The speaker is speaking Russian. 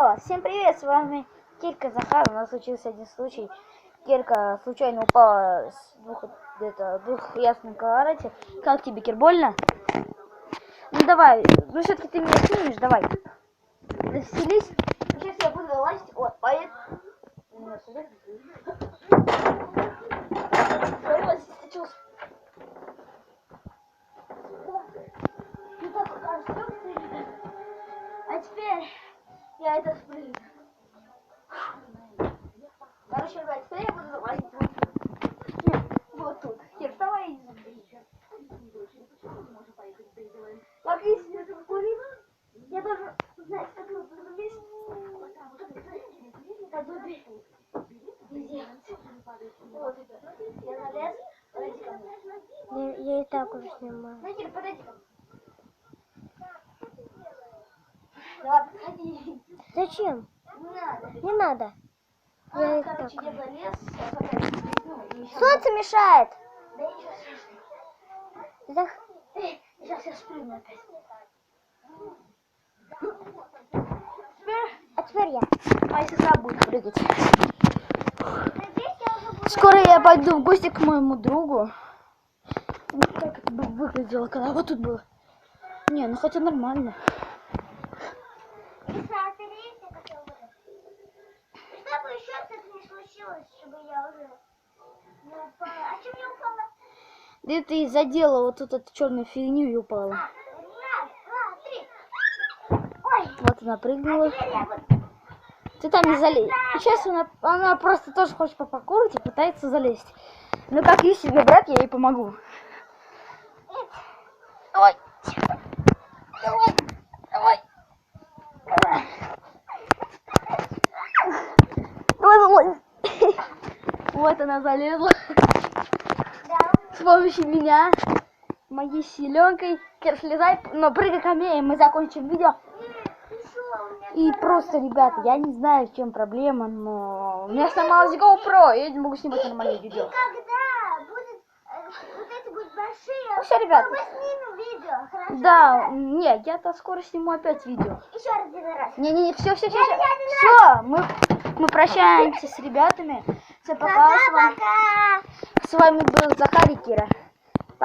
Алло, всем привет, с вами Кирка Захар. У нас случился один случай. Кирка случайно упала с двухъярусной карате. Как тебе, Кир, больно? Ну давай, ну все-таки ты меня снимешь, давай. Расселись. Сейчас я буду лазить. Вот, поет. А теперь я это спрыгну. Короче, ребят, теперь я буду залазить вот тут. Кир, вставай. Как если это курить, я должен знать, как это место. Вот, я залез. Подойди ко мне. Я и так уже снимаю. Ну, Кир, подойди ко мне. Давай, подходи. Зачем? Не надо. Не надо. Я и Короче, так. я залез. Солнце мешает. Да ничего страшного. Сейчас я спрыгну опять. А теперь я. Моя сестра будет прыгать. Скоро я пойду в гости к моему другу. Как это выглядело, когда вот тут было. Не, ну хотя нормально. Чтобы еще что-то не случилось, чтобы я уже не упала. А чем я упала? Да ты задела вот тут эту черную фигню и упала. Раз, два, три. Ой. Вот она прыгнула. Теперь я вот. Ты там не залезь. Сейчас она просто тоже хочет попакурить и пытается залезть. Ну как есть себе брат, я ей помогу. Давай. Давай. Давай. Давай. Вот она залезла. С помощью меня, моей силенкой. Кир, слезай, но прыгай ко мне, и мы закончим видео. И просто, ребята, я не знаю, в чем проблема, но у меня сломалась GoPro, и я не могу снимать нормальное видео. Когда будет, вот эти будут большие, Ну все, ребята. мы снимем видео, хорошо? Да, не, я-то скоро сниму опять видео. Еще один раз. Не, все. Все, мы прощаемся с ребятами. Всем пока. Пока-пока. С вами был Захар и Кира.